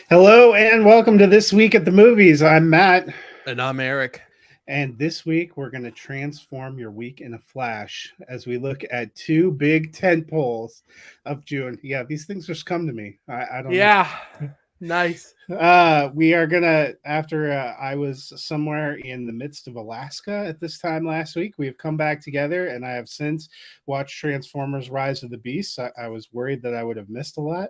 Hello and welcome to This Week at the Movies. I'm Matt, And I'm Eric. and this week we're going to transform your week in a flash as we look at two big tent poles of June. Yeah, these things just come to me. I don't know. Yeah, nice. We are gonna after I was somewhere in the midst of Alaska at this time last week. We have come back together, and I have since watched Transformers: Rise of the Beasts. I was worried that I would have missed a lot.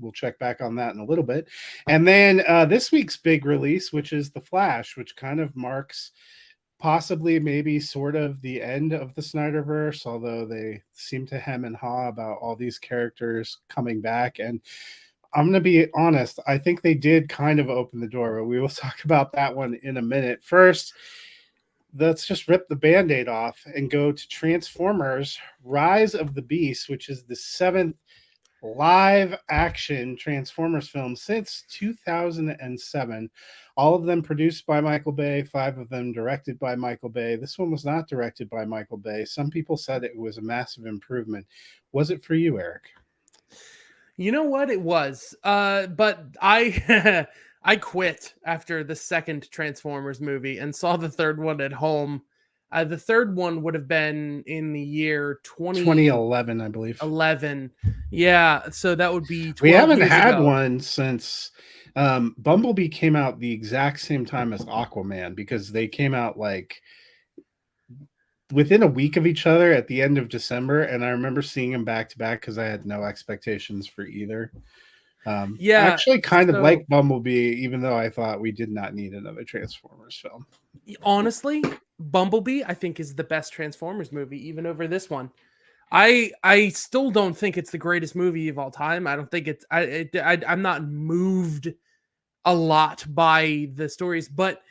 We'll check back on that in a little bit. And then this week's big release, which is The Flash, which kind of marks possibly maybe sort of the end of the Snyderverse, although they seem to hem and haw about all these characters coming back. And I'm going to be honest, I think they did kind of open the door, but we will talk about that one in a minute. First, let's just rip the band-aid off and go to Transformers Rise of the Beast, which is the seventh live action Transformers film since 2007. All of them produced by Michael Bay, five of them directed by Michael Bay. This one was not directed by Michael Bay. Some people said it was a massive improvement. Was it for you, Eric? You know what it was? But I I quit after the second Transformers movie and saw the third one at home. The third one would have been in the year 2011, I believe. 2011. Yeah, so that would be 12 We haven't years had ago. one since Bumblebee came out the exact same time as Aquaman, because they came out like within a week of each other at the end of December, and I remember seeing them back to back because I had no expectations for either. I Yeah, actually kind of so like Bumblebee, even though I thought we did not need another Transformers film. honestly, Bumblebee I think is the best Transformers movie even over this one. I still don't think it's the greatest movie of all time. I don't think it's I'm not moved a lot by the stories, but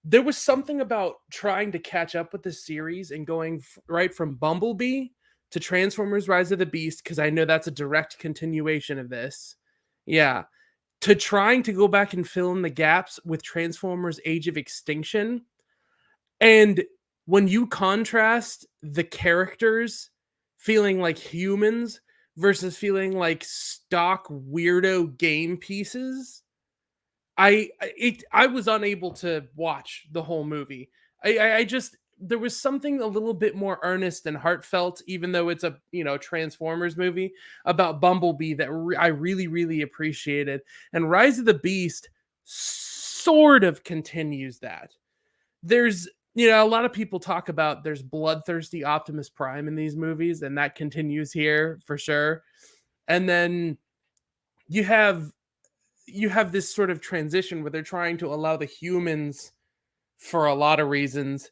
there was something about trying to catch up with the series and going right from Bumblebee to Transformers Rise of the Beast, because I know that's a direct continuation of this. Yeah. To trying to go back and fill in the gaps with Transformers Age of Extinction. And when you contrast the characters feeling like humans versus feeling like stock weirdo game pieces, I was unable to watch the whole movie. I just there was something a little bit more earnest and heartfelt, even though it's a Transformers movie, about Bumblebee that I really appreciated. And Rise of the Beast sort of continues that. There's a lot of people talk about there's bloodthirsty Optimus Prime in these movies, and that continues here for sure. And then you have this sort of transition where they're trying to allow the humans, for a lot of reasons,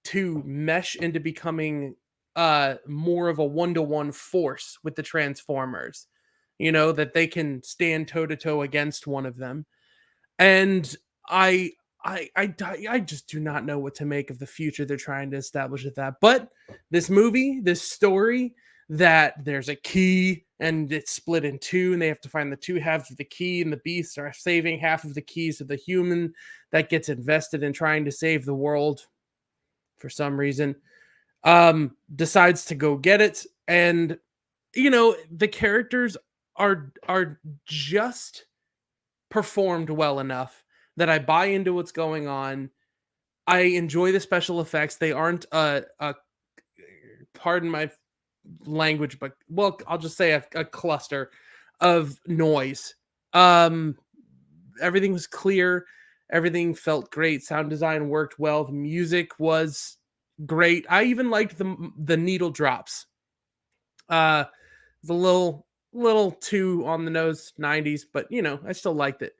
to mesh into becoming more of a one-to-one force with the Transformers, that they can stand toe to toe against one of them. And I just do not know what to make of the future they're trying to establish with that. But this movie, this story, that there's a key and it's split in two, and they have to find the two halves of the key, and the beasts are saving half of the keys of the human that gets invested in trying to save the world for some reason, decides to go get it. And the characters are just performed well enough that I buy into what's going on. I enjoy the special effects. They aren't a pardon my language, but well, I'll just say a cluster of noise. Um, Everything was clear. Everything felt great. Sound design worked well. The music was great. I even liked the needle drops. The little too on the nose 90s, but I still liked it.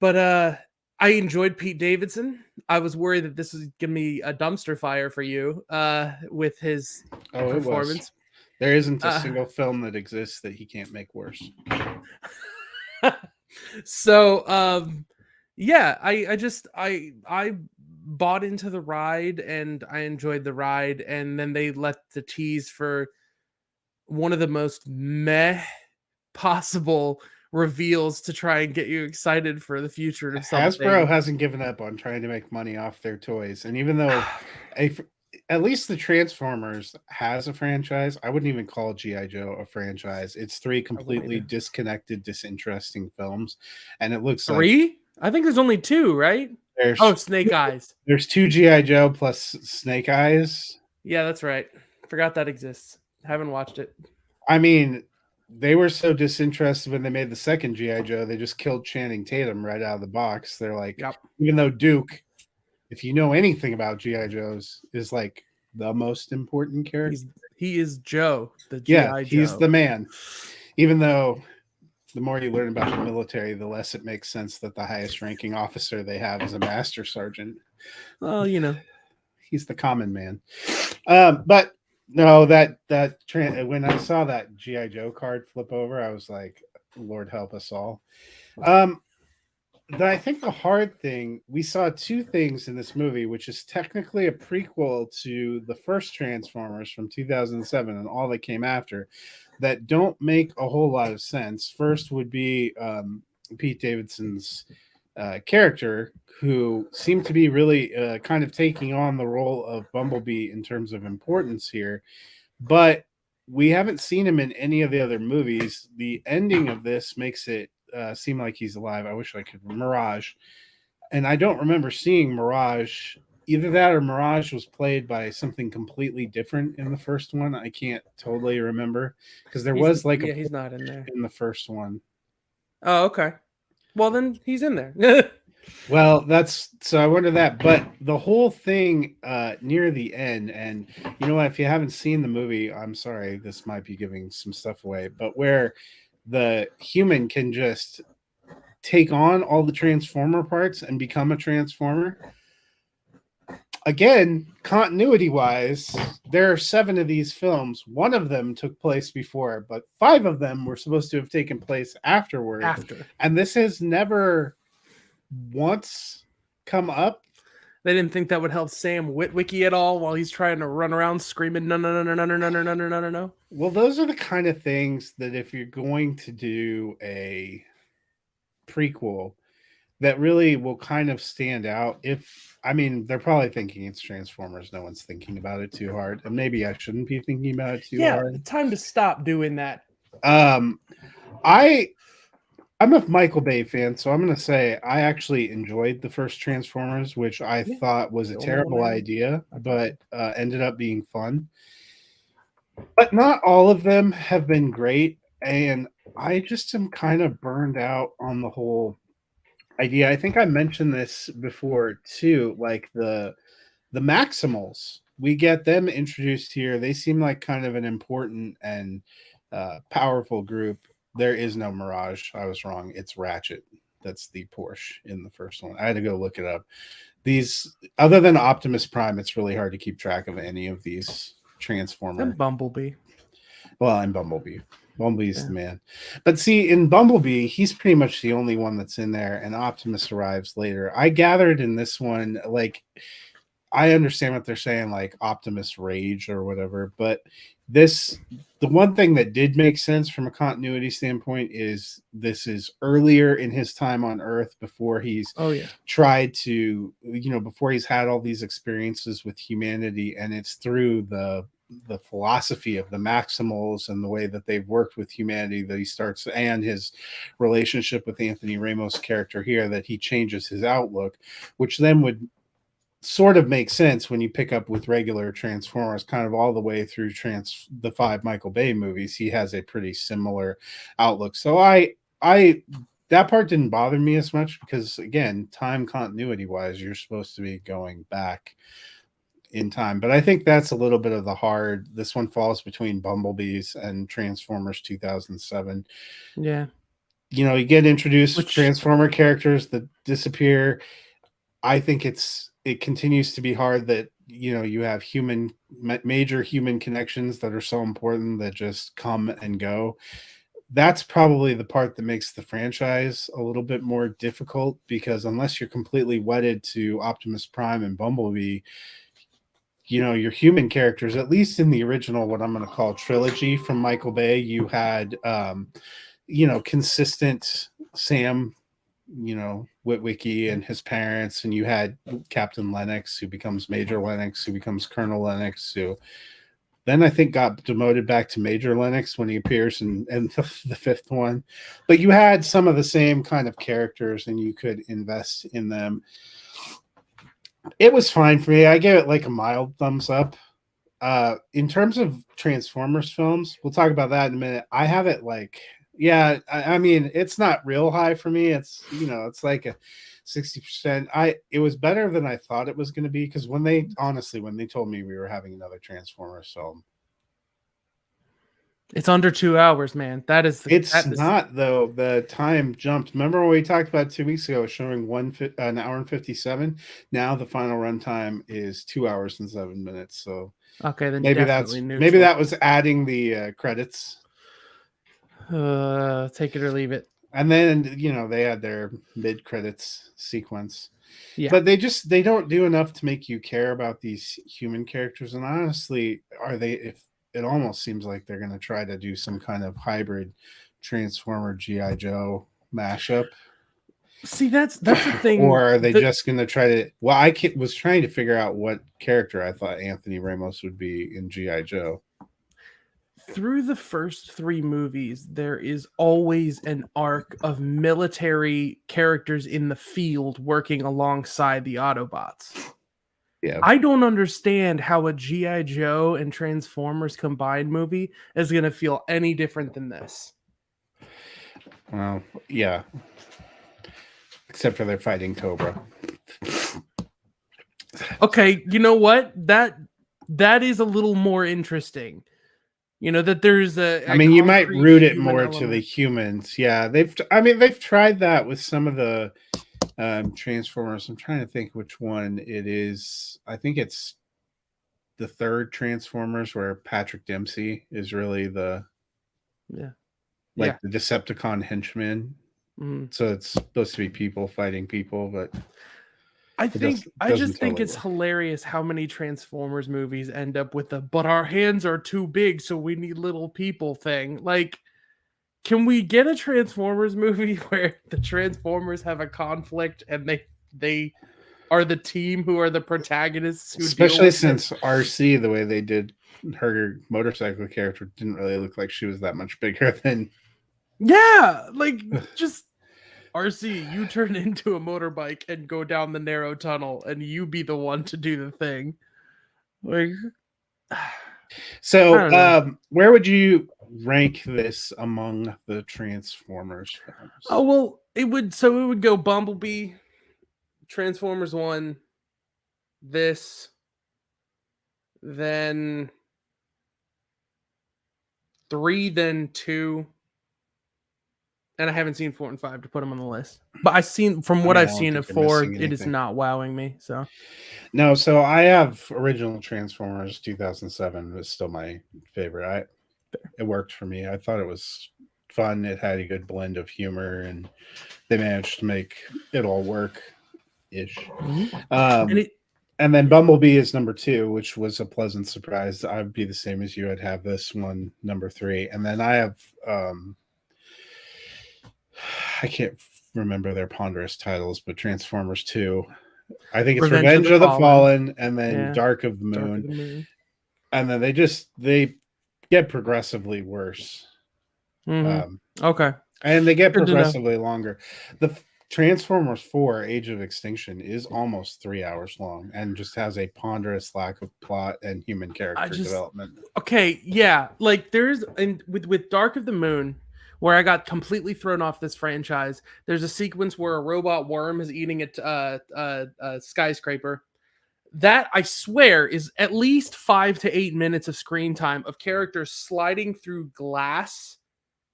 But I enjoyed Pete Davidson. I was worried that this was gonna be a dumpster fire for you with his Oh, it was. performance. There isn't a Uh, single film that exists that he can't make worse. so yeah, I bought into the ride and I enjoyed the ride, and then they let the tease for one of the most meh possible reveals to try and get you excited for the future of Hasbro something. hasn't given up on trying to make money off their toys, and even though at least the Transformers has a franchise. I wouldn't even call GI Joe a franchise. It's three I wouldn't completely either. disinteresting, disinteresting films, and it looks like 3? I think there's only 2, right? Oh, there's Snake Eyes. there's two GI Joe plus Snake Eyes. Yeah, that's right. Forgot that exists. Haven't watched it. I mean, they were so disinterested when they made the second GI Joe, they just killed Channing Tatum right out of the box. They're like, Yep. even though Duke, if you know anything about GI Joes, is like the most important character. He is Joe, the Yeah, GI he's Joe. the man. Even though the more you learn about the military, the less it makes sense that the highest ranking officer they have is a master sergeant. Well, you know. He's the common man. But no, when I saw that GI Joe card flip over, I was like, Lord help us all. I think the hard thing, we saw two things in this movie, which is technically a prequel to the first Transformers from 2007 and all that came after, that don't make a whole lot of sense. First would be Pete Davidson's character, who seemed to be really kind of taking on the role of Bumblebee in terms of importance here. But we haven't seen him in any of the other movies. The ending of this makes it seem like he's alive. I wish I could. Mirage. And I don't remember seeing Mirage. Either that or Mirage was played by something completely different in the first one. I can't totally remember because was like he's not in there in the first one. Oh, okay. Well, then he's in there. Well, so I wonder that, but the whole thing near the end, and you know what, if you haven't seen the movie, I'm sorry, this might be giving some stuff away, but where the human can just take on all the Transformer parts and become a Transformer. Again, continuity wise, there are 7 of these films. 1 of them took place before, but 5 of them were supposed to have taken place afterward. And this has never once come up. They didn't think that would help Sam Witwicky at all while he's trying to run around screaming no. Well, those are the kind of things that if you're going to do a prequel, that really will kind of stand out. They're probably thinking it's Transformers. No one's thinking about it too hard, and maybe I shouldn't be thinking about it too hard. Yeah, time to stop doing that. I'm a Michael Bay fan, so I'm going to say I actually enjoyed the first Transformers, which I thought was a terrible idea, but ended up being fun. But not all of them have been great, and I just am kind of burned out on the whole idea. I think I mentioned this before too, like the Maximals. We get them introduced here. They seem like kind of an important and powerful group. There is no Mirage. I was wrong. It's Ratchet. That's the Porsche in the first one. I had to go look it up. These, other than Optimus Prime, it's really hard to keep track of any of these Transformers. And Bumblebee. Well, and Bumblebee. Bumblebee's the man. But see, in Bumblebee, he's pretty much the only one that's in there, and Optimus arrives later. I gathered in this one, like, I understand what they're saying, like Optimus Rage or whatever, but the one thing that did make sense from a continuity standpoint is this is earlier in his time on Earth before he's tried to, before he's had all these experiences with humanity, and it's through the philosophy of the Maximals and the way that they've worked with humanity that he starts, and his relationship with Anthony Ramos' character here, that he changes his outlook, which then would sort of makes sense when you pick up with regular Transformers, kind of all the way through the 5 Michael Bay movies. He has a pretty similar outlook. So that part didn't bother me as much because, again, time continuity wise, you're supposed to be going back in time. But I think that's a little bit of this one falls between Bumblebees and Transformers 2007. Yeah. You get introduced Transformer characters that disappear. I think it continues to be hard that you have major human connections that are so important that just come and go. That's probably the part that makes the franchise a little bit more difficult, because unless you're completely wedded to Optimus Prime and Bumblebee, your human characters, at least in the original, what I'm going to call trilogy from Michael Bay, you had consistent Sam Witwicky and his parents, and you had Captain Lennox, who becomes Major Lennox, who becomes Colonel Lennox, who then I think got demoted back to Major Lennox when he appears in the fifth one. But you had some of the same kind of characters, and you could invest in them. It was fine for me. I gave it like a mild thumbs up. In terms of Transformers films, we'll talk about that in a minute. I have it like, yeah, I mean, it's not real high for me. It's it's like a 60%. It was better than I thought it was going to be, because when they told me we were having another Transformers film, it's under 2 hours, man. It's not though. The time jumped. Remember when we talked about 2 weeks ago, showing an hour and 57. Now the final runtime is 2 hours and 7 minutes. So okay, then maybe that was adding the credits. Take it or leave it. And then they had their mid credits sequence. Yeah, but they don't do enough to make you care about these human characters. And honestly, if it almost seems like they're going to try to do some kind of hybrid Transformer G.I. Joe mashup. See, that's the thing. Or are they just going to try to? Well, was trying to figure out what character I thought Anthony Ramos would be in G.I. Joe. Through the first 3 movies, there is always an arc of military characters in the field working alongside the Autobots. Yeah. I don't understand how a G.I. Joe and Transformers combined movie is going to feel any different than this. Well, yeah. Except for they're fighting Cobra. Okay, you know what? That is a little more interesting. That there's I mean, you might root it more to the humans. Yeah, they've tried that with some of the Transformers. I'm trying to think which one it is. I think it's the third Transformers, where Patrick Dempsey is really the the Decepticon henchman. So it's supposed to be people fighting people, but I just think it's hilarious how many Transformers movies end up with but our hands are too big, so we need little people thing. Like, can we get a Transformers movie where the Transformers have a conflict and they are the team who are the protagonists? Especially since RC, the way they did her motorcycle character, didn't really look like she was that much bigger than. Yeah, like just. RC, you turn into a motorbike and go down the narrow tunnel, and you be the one to do the thing. Like, so, where would you rank this among the Transformers films? Oh well, it would go Bumblebee, Transformers 1, this, then 3, then 2. And I haven't seen 4 and 5 to put them on the list. But I've seen of 4, it is not wowing me. So no, so I have original Transformers 2007 was still my favorite. It worked for me. I thought it was fun. It had a good blend of humor, and they managed to make it all work ish. Mm-hmm. And then Bumblebee is number 2, which was a pleasant surprise. I'd be the same as you. I'd have this one number 3. And then I have I can't remember their ponderous titles, but Transformers 2. I think it's Revenge of the Fallen, and then Dark of the Moon. And then they get progressively worse. Mm-hmm. Okay. And they get progressively longer. The Transformers 4 Age of Extinction is almost 3 hours long and just has a ponderous lack of plot and human character development. Okay, yeah. Like with Dark of the Moon, where I got completely thrown off this franchise, there's a sequence where a robot worm is eating a skyscraper. That, I swear, is at least 5 to 8 minutes of screen time of characters sliding through glass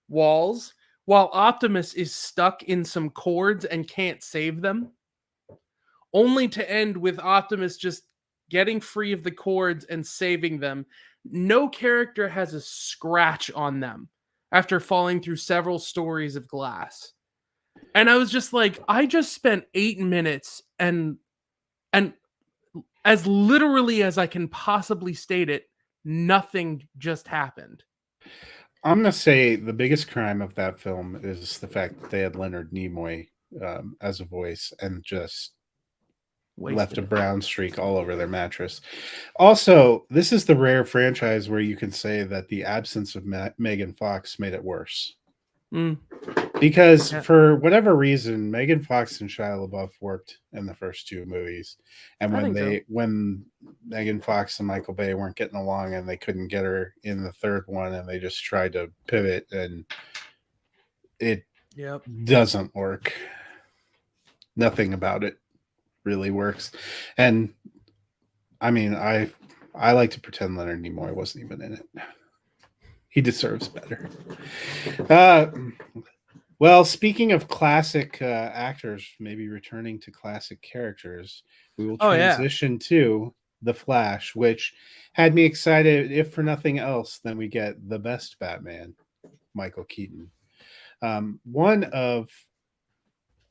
walls while Optimus is stuck in some cords and can't save them. Only to end with Optimus just getting free of the cords and saving them. No character has a scratch on them after falling through several stories of glass. And I was just like, I just spent 8 minutes and as literally as I can possibly state it, nothing just happened. I'm going to say the biggest crime of that film is the fact that they had Leonard Nimoy as a voice and just left a Wasted. brown streak all over their mattress. Also, this is the rare franchise where you can say that the absence of Megan Fox made it worse. Mm, Because yeah, for whatever reason, Megan Fox and Shia LaBeouf worked in the first two movies, and I think so. when Megan Fox and Michael Bay weren't getting along, and they couldn't get her in the third one, and they just tried to pivot, and it Yep. doesn't work. Nothing about it really works, and I mean, I like to pretend Leonard Nimoy wasn't even in it. He deserves better. Uh, Well, speaking of classic actors, maybe returning to classic characters, we will Oh yeah. transition to The Flash, which had me excited, if for nothing else, then we get the best Batman, Michael Keaton. One of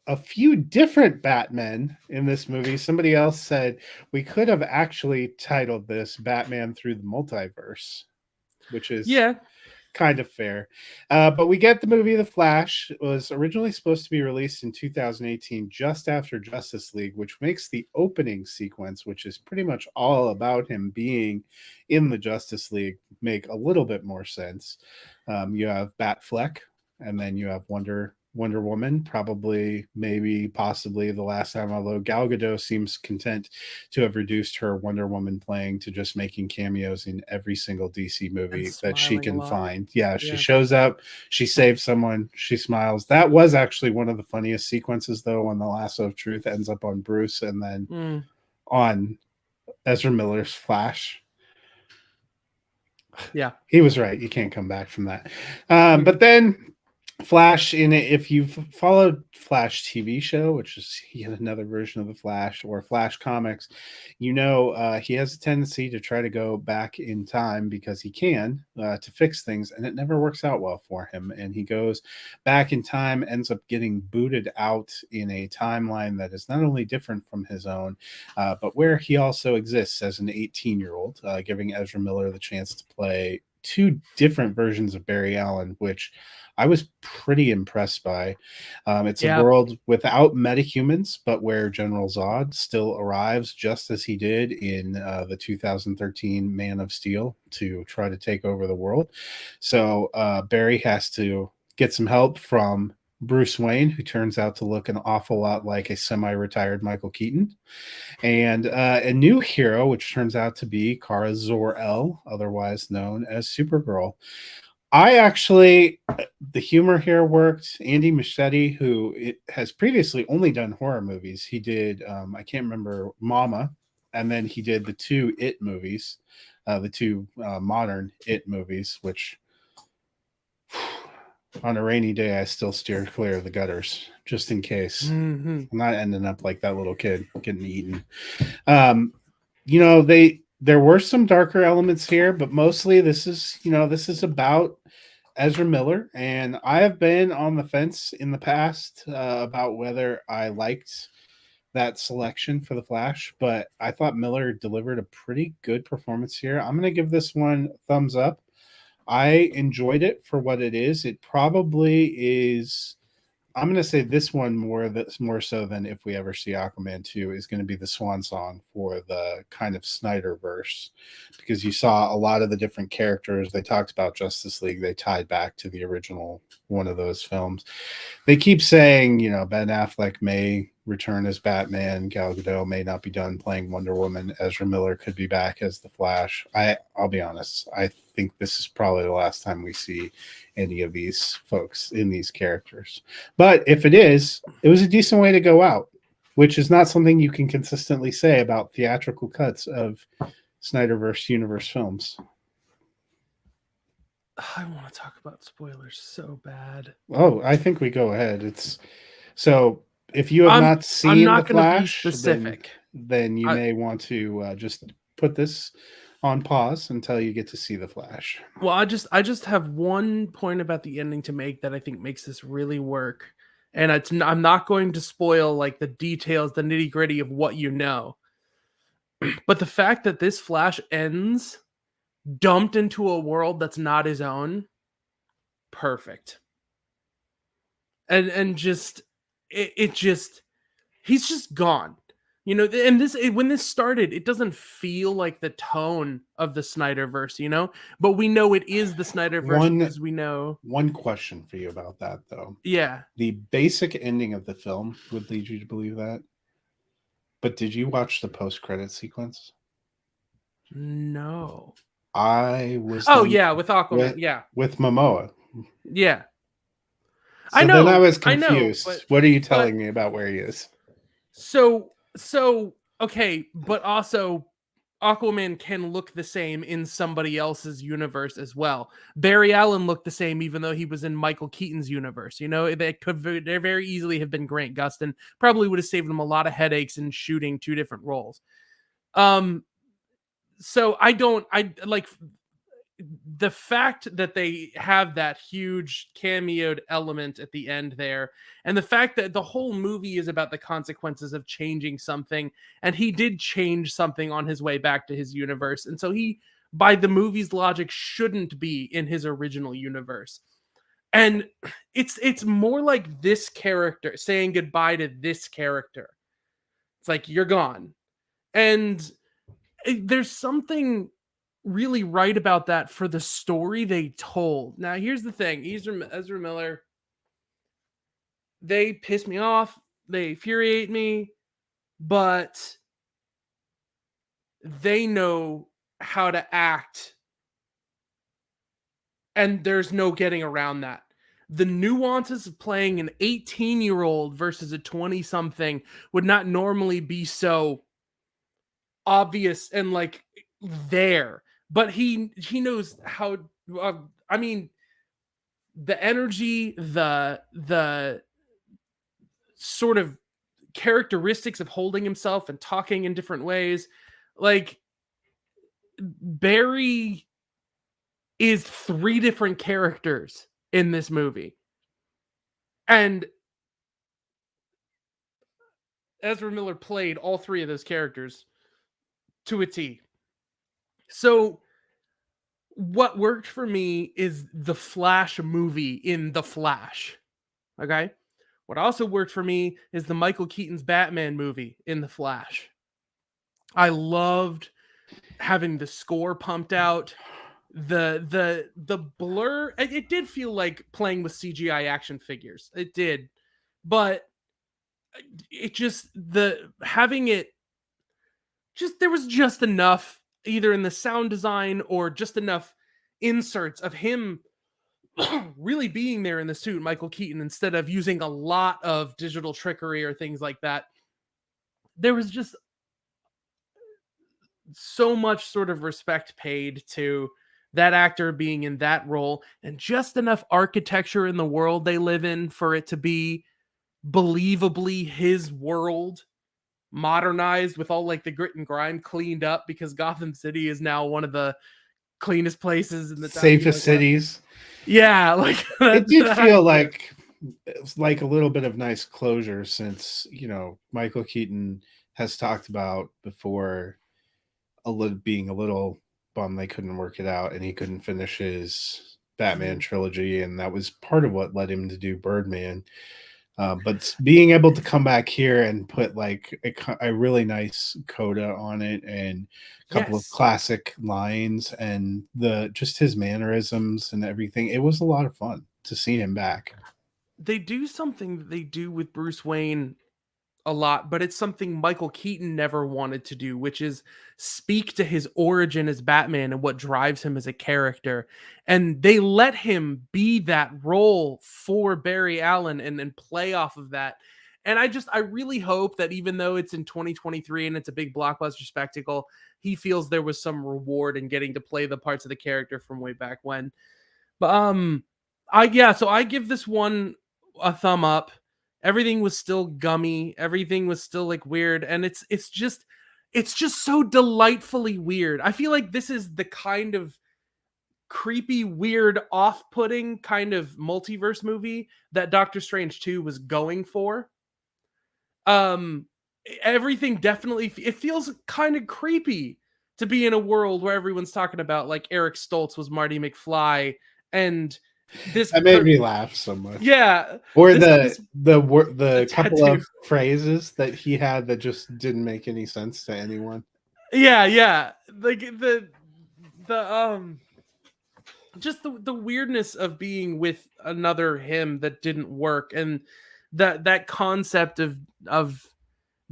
a few different Batmen in this movie. Somebody else said we could have actually titled this Batman Through the Multiverse, which is Yeah. kind of fair. But we get the movie The Flash. It was originally supposed to be released in 2018, just after Justice League, which makes the opening sequence, which is pretty much all about him being in the Justice League, make a little bit more sense. You have Batfleck, and then you have Wonder Woman, probably, maybe, possibly the last time, although Gal Gadot seems content to have reduced her Wonder Woman playing to just making cameos in every single DC And movie that she smiling a can lot. find. Yeah, she Yeah. shows up, she saves someone, she smiles. That was actually one of the funniest sequences, though, when the lasso of truth ends up on Bruce and then Mm. on Ezra Miller's Flash. Yeah. He was right. You can't come back from that. Mm. But then Flash, in it, if you've followed Flash TV show, which is yet another version of the Flash, or Flash comics, you know he has a tendency to try to go back in time because he can to fix things, and it never works out well for him. And he goes back in time, ends up getting booted out in a timeline that is not only different from his own, but where he also exists as an 18-year-old, giving Ezra Miller the chance to play two different versions of Barry Allen, which I was pretty impressed by. It's a Yeah. world without metahumans, but where General Zod still arrives just as he did in the 2013 Man of Steel to try to take over the world. So Barry has to get some help from Bruce Wayne, who turns out to look an awful lot like a semi-retired Michael Keaton, and a new hero, which turns out to be Kara Zor-El, otherwise known as Supergirl. I actually, the humor here worked. Andy Muschietti, who has previously only done horror movies, he did, I can't remember, Mama, and then he did the two It movies, the two modern It movies, which on a rainy day, I still steer clear of the gutters just in case. Mm-hmm. I'm not ending up like that little kid getting eaten. You know, there were some darker elements here, but mostly this is about Ezra Miller, and I have been on the fence in the past about whether I liked that selection for the Flash, but I thought Miller delivered a pretty good performance here. I'm going to give this one thumbs up. I enjoyed it for what it is. It probably is. I'm going to say this one more so than If We Ever See Aquaman 2 is going to be the swan song for the kind of Snyder verse, because you saw a lot of the different characters. They talked about Justice League. They tied back to the original one of those films. They keep saying, Ben Affleck may return as Batman. Gal Gadot may not be done playing Wonder Woman. Ezra Miller could be back as the Flash. I'll be honest. I think this is probably the last time we see any of these folks in these characters. But if it is, it was a decent way to go out, which is not something you can consistently say about theatrical cuts of Snyderverse universe films. I want to talk about spoilers so bad. Oh, I think we go ahead. It's so if you have I'm not I'm seen The not going to be Flash, specific. then you I may want to just put this on pause until you get to see The Flash. well, I just have one point about the ending to make that I think makes this really work. And I'm not going to spoil like the details, the nitty-gritty of what you know. But the fact that this Flash ends dumped into a world that's not his own, perfect. And just it just he's just gone. And when this started, it doesn't feel like the tone of the Snyderverse, but we know it is the Snyderverse One because we know. one question for you about that though. Yeah. The basic ending of the film would lead you to believe that. But did you watch the post-credit sequence? No. I was Oh yeah, with Aquaman. with Yeah. with Momoa. Yeah. So then I was I know, confused. What are you but telling me about where he is? so okay, but also Aquaman can look the same in somebody else's universe as well. Barry Allen looked the same even though he was in Michael Keaton's universe. They very easily have been Grant Gustin. Probably would have saved him a lot of headaches in shooting two different roles. So I like the fact that they have that huge cameoed element at the end there, and the fact that the whole movie is about the consequences of changing something, and he did change something on his way back to his universe, and so he, by the movie's logic, shouldn't be in his original universe. And it's more like this character saying goodbye to this character. It's like, you're gone. And there's something really right about that for the story they told. Now, here's the thing: Ezra Miller, they piss me off, they infuriate me, but they know how to act, and there's no getting around that. The nuances of playing an 18-year-old versus a 20-something would not normally be so obvious and like there, but he knows how. I mean, the energy, the sort of characteristics of holding himself and talking in different ways, like Barry is three different characters in this movie, and Ezra Miller played all three of those characters to a T. So what worked for me is the Flash movie in The Flash. Okay? What also worked for me is the Michael Keaton's Batman movie in The Flash. I loved having the score pumped out. The blur, it did feel like playing with CGI action figures. It did. But it just the having it just there was just enough either in the sound design or just enough inserts of him really being there in the suit, Michael Keaton, instead of using a lot of digital trickery or things like that. There was just so much sort of respect paid to that actor being in that role, and just enough architecture in the world they live in for it to be believably his world, modernized with all like the grit and grime cleaned up, because Gotham City is now one of the cleanest places in the town. Safest cities. Yeah, like It did feel like it's like a little bit of nice closure, since Michael Keaton has talked about before being a little bummed they couldn't work it out and he couldn't finish his Batman trilogy, and that was part of what led him to do Birdman. But being able to come back here and put like a really nice coda on it and a couple of classic lines and just his mannerisms and everything, it was a lot of fun to see him back. They do something that they do with Bruce Wayne a lot, but it's something Michael Keaton never wanted to do, which is speak to his origin as Batman and what drives him as a character. And they let him be that role for Barry Allen and play off of that. And I really hope that even though it's in 2023 and it's a big blockbuster spectacle, he feels there was some reward in getting to play the parts of the character from way back when. But so I give this one a thumb up. Everything was still gummy. Everything was still like weird, and it's just so delightfully weird. I feel like this is the kind of creepy, weird, off-putting kind of multiverse movie that Doctor Strange 2 was going for. Everything definitely it feels kind of creepy to be in a world where everyone's talking about like Eric Stoltz was Marty McFly, and this That made me laugh so much. yeah, Or this the couple tattoo. of phrases that he had that just didn't make any sense to anyone. Yeah, like the just the weirdness of being with another him that didn't work, and that concept of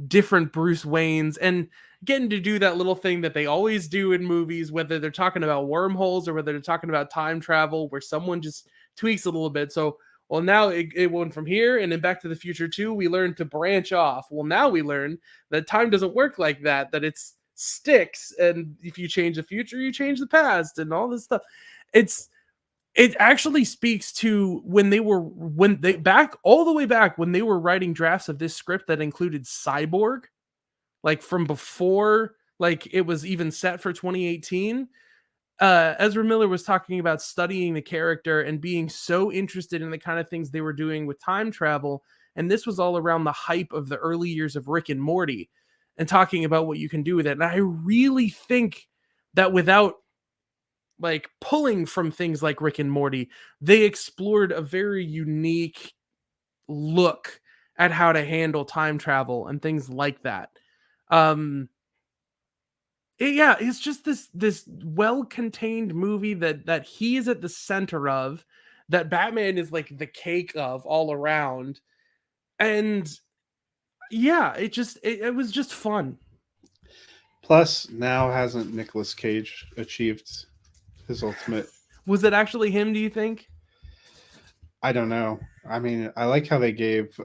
different Bruce Waynes, and getting to do that little thing that they always do in movies, whether they're talking about wormholes or whether they're talking about time travel, where someone just tweaks a little bit. So, well, now it went from here, and in Back to the Future 2, we learned to branch off. Well, now we learn that time doesn't work like that, that it's sticks, and if you change the future, you change the past, and all this stuff. It's it actually speaks to when they back all the way back when they were writing drafts of this script that included Cyborg, like from before like it was even set for 2018. Ezra Miller was talking about studying the character and being so interested in the kind of things they were doing with time travel, and this was all around the hype of the early years of Rick and Morty, and talking about what you can do with it. And I really think that without like pulling from things like Rick and Morty, they explored a very unique look at how to handle time travel and things like that. Um yeah, it's just this well-contained movie that he is at the center of, that Batman is like the cake of all around. And yeah, it was just fun. Plus, now hasn't Nicolas Cage achieved his ultimate? Was it actually him, do you think? I don't know. I mean, I like how they gave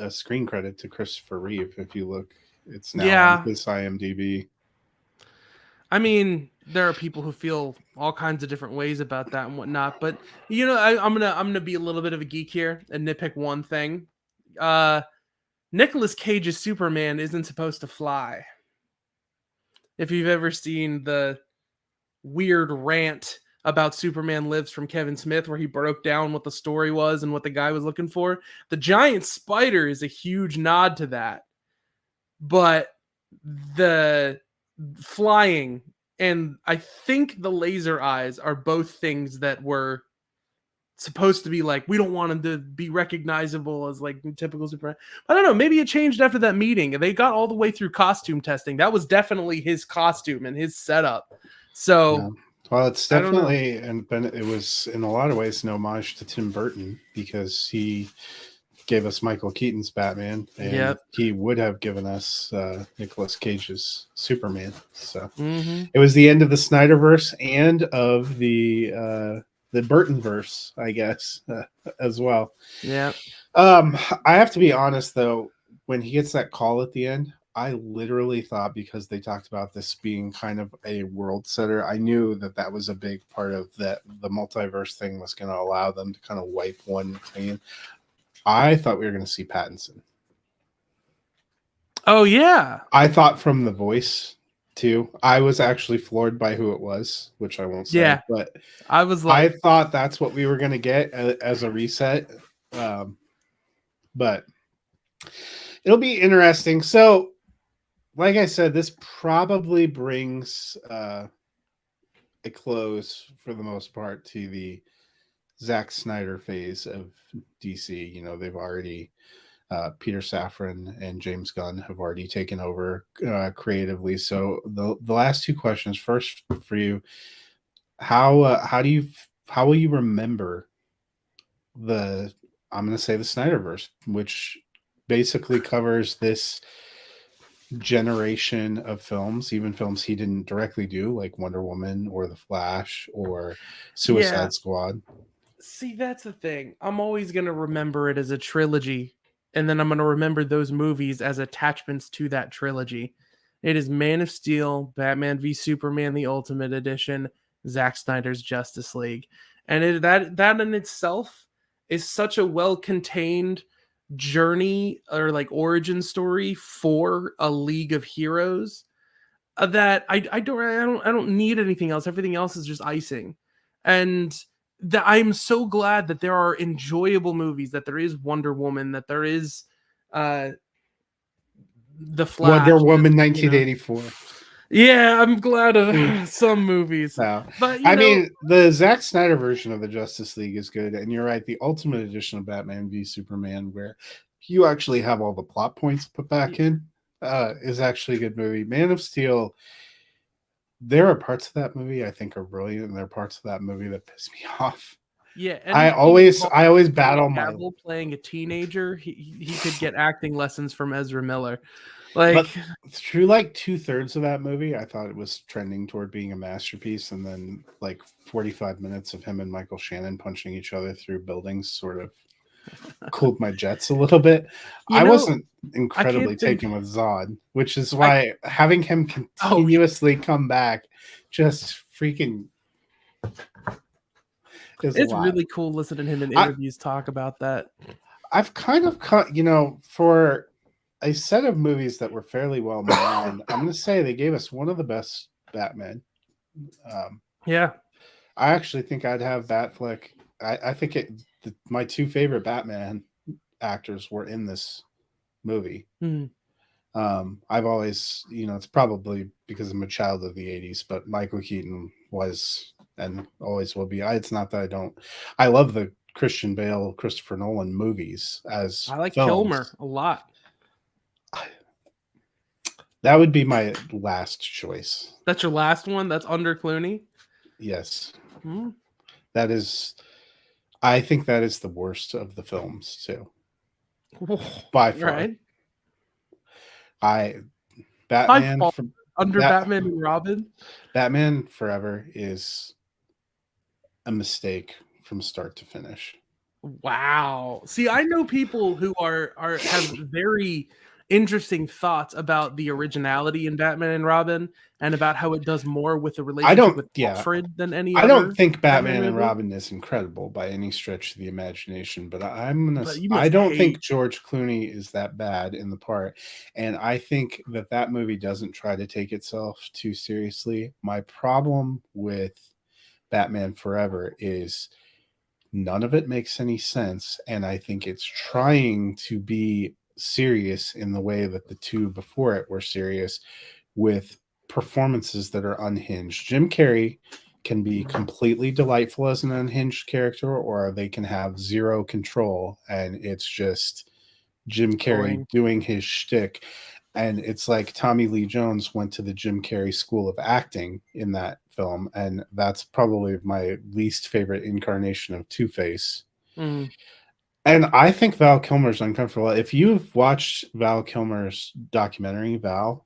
screen credit to Christopher Reeve. If you look, it's now on Yeah. his IMDb. I mean, there are people who feel all kinds of different ways about that and whatnot, but I'm gonna be a little bit of a geek here and nitpick one thing. Nicolas Cage's Superman isn't supposed to fly. If you've ever seen the weird rant about Superman Lives from Kevin Smith, where he broke down what the story was and what the guy was looking for, the giant spider is a huge nod to that. But the flying and I think the laser eyes are both things that were supposed to be like, we don't want him to be recognizable as like typical Superman. I don't know, maybe it changed after that meeting. They got all the way through costume testing. That was definitely his costume and his setup. So Yeah. Well, it's I don't know. definitely, it was in a lot of ways an homage to Tim Burton, because he gave us Michael Keaton's Batman, and Yep. he would have given us Nicolas Cage's Superman. So Mm-hmm. it was the end of the Snyderverse and of the Burtonverse, I guess, as well. Yeah. I have to be honest though, when he gets that call at the end, I literally thought, because they talked about this being kind of a world setter, I knew that that was a big part of that. The multiverse thing was going to allow them to kind of wipe one clean. I thought we were going to see Pattinson. Oh yeah. I thought from the voice too. I was actually floored by who it was, which I won't say. Yeah. But I was I like, thought that's what we were going to get as a reset. But it'll be interesting. So, like I said, this probably brings a close for the most part to the Zack Snyder phase of DC. You know, they've already Peter Safran and James Gunn have already taken over creatively. So the last two questions, first for you, how will you remember the, I'm going to say, the Snyderverse, which basically covers this generation of films, even films he didn't directly do, like Wonder Woman or The Flash or Suicide Squad. see, that's the thing. I'm always going to remember it as a trilogy, and then I'm going to remember those movies as attachments to that trilogy. It is Man of Steel, Batman v Superman, the Ultimate Edition, Zack Snyder's Justice League. And that in itself is such a well-contained journey, or like origin story for a League of Heroes, that I don't need anything else. Everything else is just icing. And that I'm so glad that there are enjoyable movies, that there is Wonder Woman, that there is the Flash, Wonder Woman you know, 1984. Yeah, I'm glad of some movies, No, but I mean the Zack Snyder version of the Justice League is good, and you're right. The Ultimate Edition of Batman v Superman, where you actually have all the plot points put back in, is actually a good movie. Man of Steel. There are parts of that movie I think are brilliant, and there are parts of that movie that piss me off. yeah, I anything always, I involving always Henry battle my, Cavill playing a teenager, he could get acting lessons from Ezra Miller. Like, but through like 2/3 of that movie, I thought it was trending toward being a masterpiece, and then like 45 minutes of him and Michael Shannon punching each other through buildings sort of cooled my jets a little bit. you I know, wasn't I incredibly can't think. taken with Zod, which is I why having him oh continuously come back just freaking is a It's lot. really cool listening to him in I, interviews talk about that. I've kind of cut, for a set of movies that were fairly well maligned, I'm going to say they gave us one of the best Batman. Um, Yeah. I actually think I'd have Batfleck. I think my two favorite Batman actors were in this movie. Mhm. I've always, it's probably because I'm a child of the 80s, but Michael Keaton was and always will be. It's not that I don't, I love the Christian Bale, Christopher Nolan movies as I like Kilmer films. a lot. That would be my last choice. That's your last one? That's under Clooney? Yes. Hmm. That is, I think that is the worst of the films too, by far. Right. I By Batman far from under that Batman and Robin. Batman Forever is a mistake from start to finish. Wow. See, I know people who are have very interesting thoughts about the originality in Batman and Robin and about how it does more with the I relationship don't, with yeah, Alfred than any I don't other think Batman Batman and movie. Robin is incredible by any stretch of the imagination, but But you I must don't think hate. George Clooney is that bad in the part, and I think that movie doesn't try to take itself too seriously. My problem with Batman Forever is none of it makes any sense, and I think it's trying to be serious in the way that the two before it were serious, with performances that are unhinged. Jim Carrey can be completely delightful as an unhinged character, or they can have zero control, and it's just Jim Carrey Annoying. doing his shtick. And it's like Tommy Lee Jones went to the Jim Carrey School of Acting in that film, and that's probably my least favorite incarnation of Two Face. Mm. And I think Val Kilmer's uncomfortable. If you've watched Val Kilmer's documentary, Val,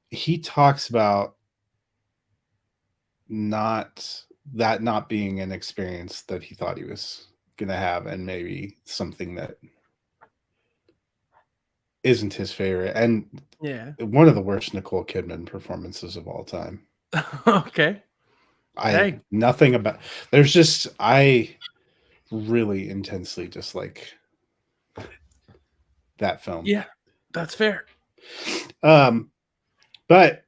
he talks about not being an experience that he thought he was gonna have, and maybe something that isn't his favorite, and Yeah. one of the worst Nicole Kidman performances of all time. Okay. I Hey. nothing about there's just I really intensely dislike that film. Yeah. That's fair. Um, but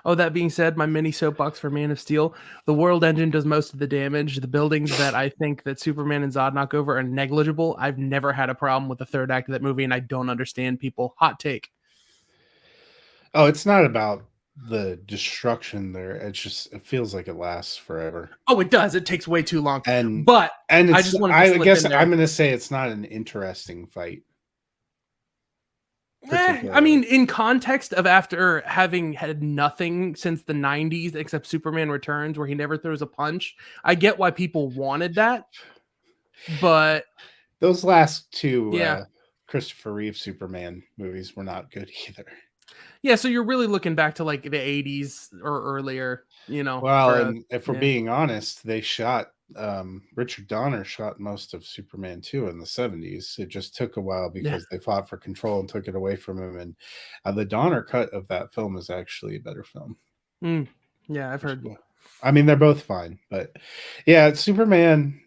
Oh, that being said, my mini soapbox for Man of Steel, the world engine does most of the damage. The buildings that I think that Superman and Zod knock over are negligible. I've never had a problem with the third act of that movie, and I don't understand people. Hot take. it's not about the destruction there. It feels like it lasts forever. Oh, it does. It takes way too long. And But I it's just wanted to I slip guess in I'm there. gonna say it's not an interesting fight, I particularly. mean, in context of after having had nothing since the 90s except Superman Returns, where he never throws a punch, I get why people wanted that. But Those last two yeah. Christopher Reeve Superman movies were not good either. Yeah, so you're really looking back to like the 80s or earlier, Well, for a and if we're yeah. being honest, they shot Richard Donner shot most of Superman 2 in the 70s. It just took a while Yeah. because they fought for control and took it away from him. And the Donner cut of that film is actually a better film. Mm, yeah, I've heard. I mean, they're both fine, but yeah, Superman.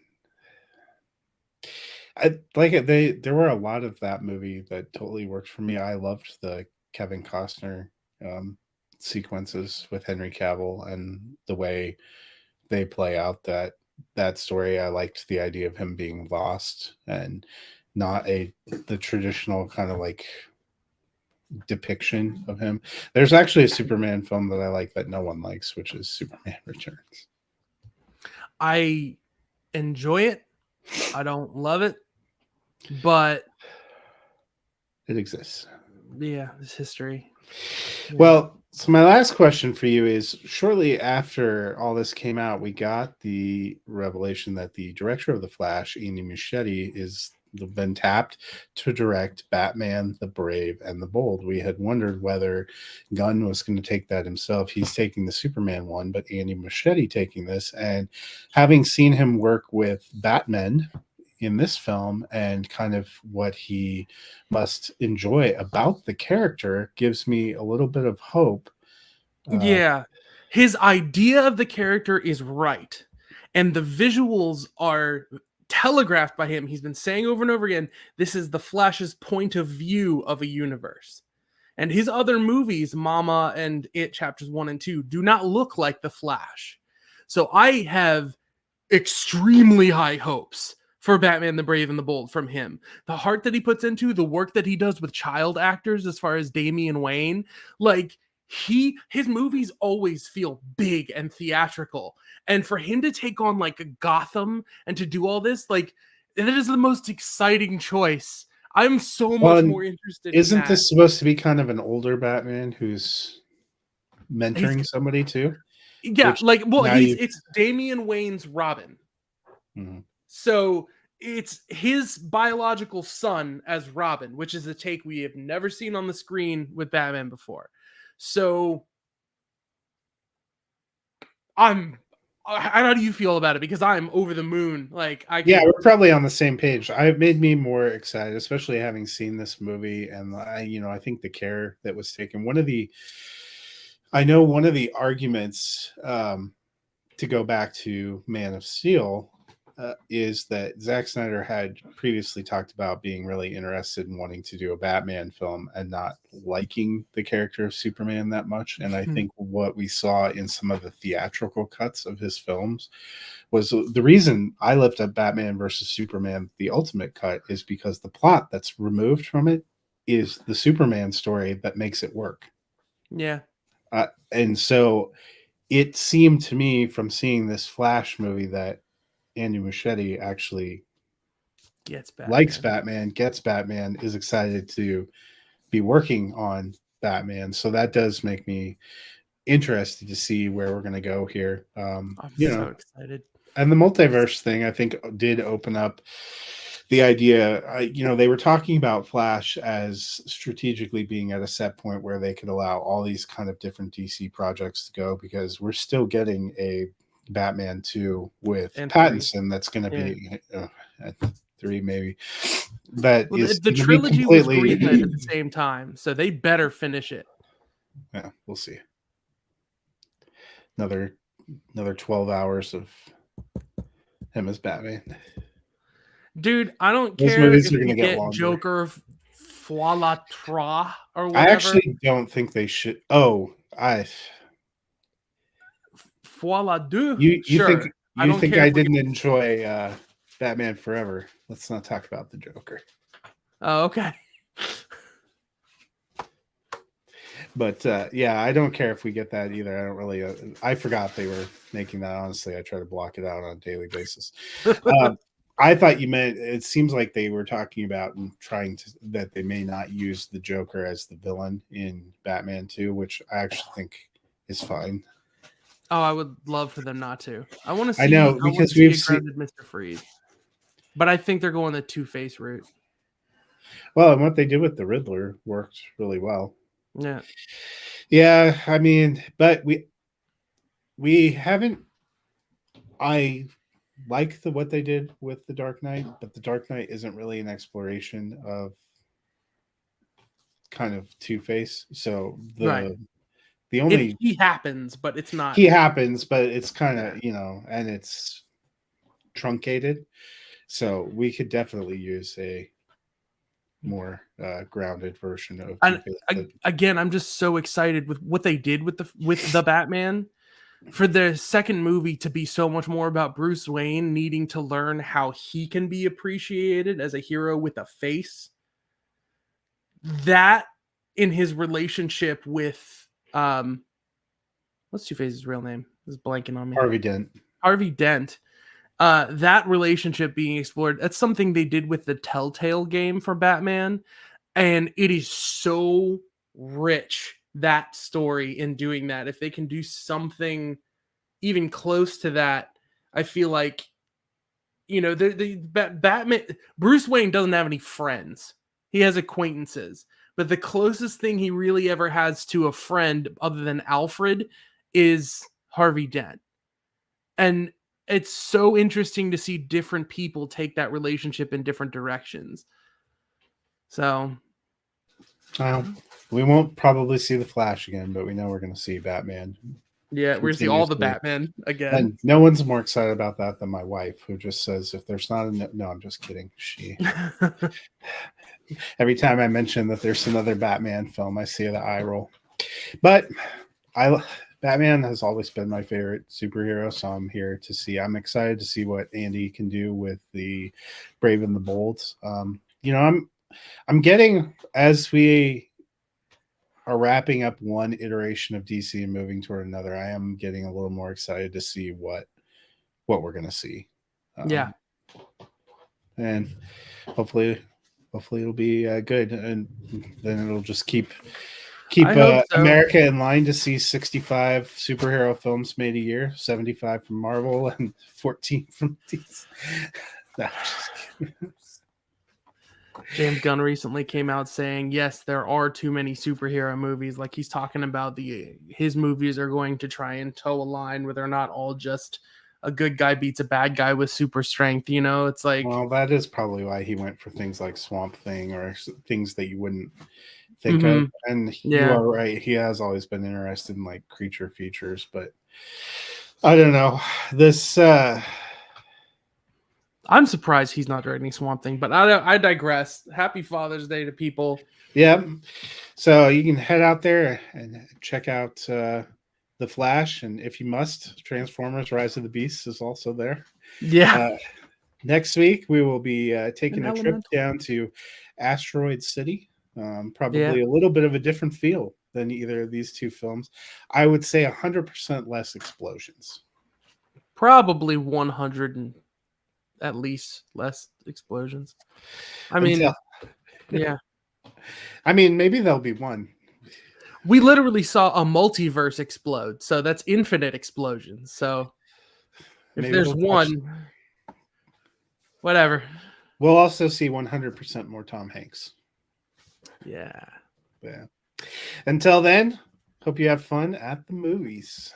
I like it. There were a lot of that movie that totally worked for me. I loved the Kevin Costner um, sequences with Henry Cavill and the way they play out that story. I liked the idea of him being lost and not the traditional kind of like depiction of him. There's actually a Superman film that I like that no one likes, which is Superman Returns. I enjoy it. I don't love it, but It exists. yeah, it's history. Yeah. Well, so my last question for you is, shortly after all this came out, we got the revelation that the director of The Flash, Andy Muschietti, is been tapped to direct Batman, the Brave and the Bold. We had wondered whether Gunn was going to take that himself. He's taking the Superman one, but Andy Muschietti taking this. And having seen him work with Batman in this film and kind of what he must enjoy about the character gives me a little bit of hope. Yeah. His idea of the character is right. And the visuals are telegraphed by him. He's been saying over and over again, this is the Flash's point of view of a universe. And his other movies, Mama and It Chapters 1 and 2, do not look like the Flash. So I have extremely high hopes for Batman the Brave and the Bold from him. The heart that he puts into, the work that he does with child actors as far as Damian Wayne, like his movies always feel big and theatrical. And for him to take on like a Gotham and to do all this, like that is the most exciting choice. I'm so much more interested Isn't in that. this supposed to be kind of an older Batman who's mentoring somebody too? Yeah, Which like well, now it's Damian Wayne's Robin. Mhm. So it's his biological son as Robin, which is a take we have never seen on the screen with Batman before. So how do you feel about it? Because I'm over the moon. Like Yeah, we're probably on the same page. It made me more excited, especially having seen this movie. And I think the care that was taken. I know one of the arguments to go back to Man of Steel is that Zack Snyder had previously talked about being really interested in wanting to do a Batman film and not liking the character of Superman that much. And I think what we saw in some of the theatrical cuts of his films was the reason I left up Batman versus Superman, the ultimate cut, is because the plot that's removed from it is the Superman story that makes it work. Yeah. And so it seemed to me from seeing this Flash movie that Andy Muschietti actually likes Batman, gets Batman, is excited to be working on Batman. So that does make me interested to see where we're going to go here. I'm so excited. And the multiverse thing, I think, did open up the idea. They were talking about Flash as strategically being at a set point where they could allow all these kind of different DC projects to go, because we're still getting a Batman 2 with Pattinson that's going to be 3 maybe. The trilogy was greenlit at the same time, so they better finish it. Yeah, we'll see. Another 12 hours of him as Batman. Dude, I don't care if we get Joker Fois la Trois or whatever. I actually don't think they should. Fois la Deux. You think I didn't enjoy Batman Forever? Let's not talk about the Joker. Oh, okay. But yeah, I don't care if we get that either. I don't really. I forgot they were making that. Honestly, I try to block it out on a daily basis. I thought you meant, it seems like they were talking about and that they may not use the Joker as the villain in Batman 2, which I actually think is fine. Oh, I would love for them not to. I want to see. I know, because we've seen Mr. Freeze, but I think they're going the Two-Face route. Well, and what they did with the Riddler worked really well. Yeah. I mean, but we haven't. I like what they did with the Dark Knight, but the Dark Knight isn't really an exploration of kind of Two-Face. So the only he happens, but it's not. He happens, but it's kind of and it's truncated. So we could definitely use a more grounded version of Two-Face. Again, I'm just so excited with what they did with the Batman. For the second movie to be so much more about Bruce Wayne needing to learn how he can be appreciated as a hero with a face. That in his relationship with what's Two-Face's real name? This is blanking on me. Harvey Dent. Harvey Dent. That relationship being explored, that's something they did with the Telltale game for Batman, and it is so rich, that story, in doing that. If they can do something even close to that, I feel like, Batman, Bruce Wayne doesn't have any friends. He has acquaintances, but the closest thing he really ever has to a friend other than Alfred is Harvey Dent. And it's so interesting to see different people take that relationship in different directions. So, Well, we won't probably see the Flash again, but we know we're going to see Batman. yeah, we're going to see all the Batman again. And no one's more excited about that than my wife, who just says, if there's not a no, I'm just kidding. Every time I mention that there's another Batman film, I see the eye roll. But Batman has always been my favorite superhero, so I'm excited to see what Andy can do with the Brave and the Bold. I'm getting, as we are wrapping up one iteration of DC and moving toward another, I am getting a little more excited to see what we're going to see. Yeah. And hopefully it'll be good, and then it'll just keep so. America in line to see 65 superhero films made a year, 75 from Marvel and 14 from DC. No, James Gunn recently came out saying, yes, there are too many superhero movies. Like, he's talking about his movies are going to try and toe a line where they're not all just a good guy beats a bad guy with super strength. It's like, well, that is probably why he went for things like Swamp Thing or things that you wouldn't think of. And you are right, he has always been interested in like creature features, but I don't know, this I'm surprised he's not directing Swamp Thing, but I digress. Happy Father's Day to people. Yeah, so you can head out there and check out The Flash, and if you must, Transformers Rise of the Beasts is also there. Yeah. Next week we will be taking a trip down to Asteroid City. Probably a little bit of a different feel than either of these two films. I would say 100% less explosions. Probably 100 and at least less explosions. I mean, yeah. I mean, maybe there'll be one. We literally saw a multiverse explode, so that's infinite explosions. So if maybe there's one, whatever. We'll also see 100% more Tom Hanks. Yeah. Until then, hope you have fun at the movies.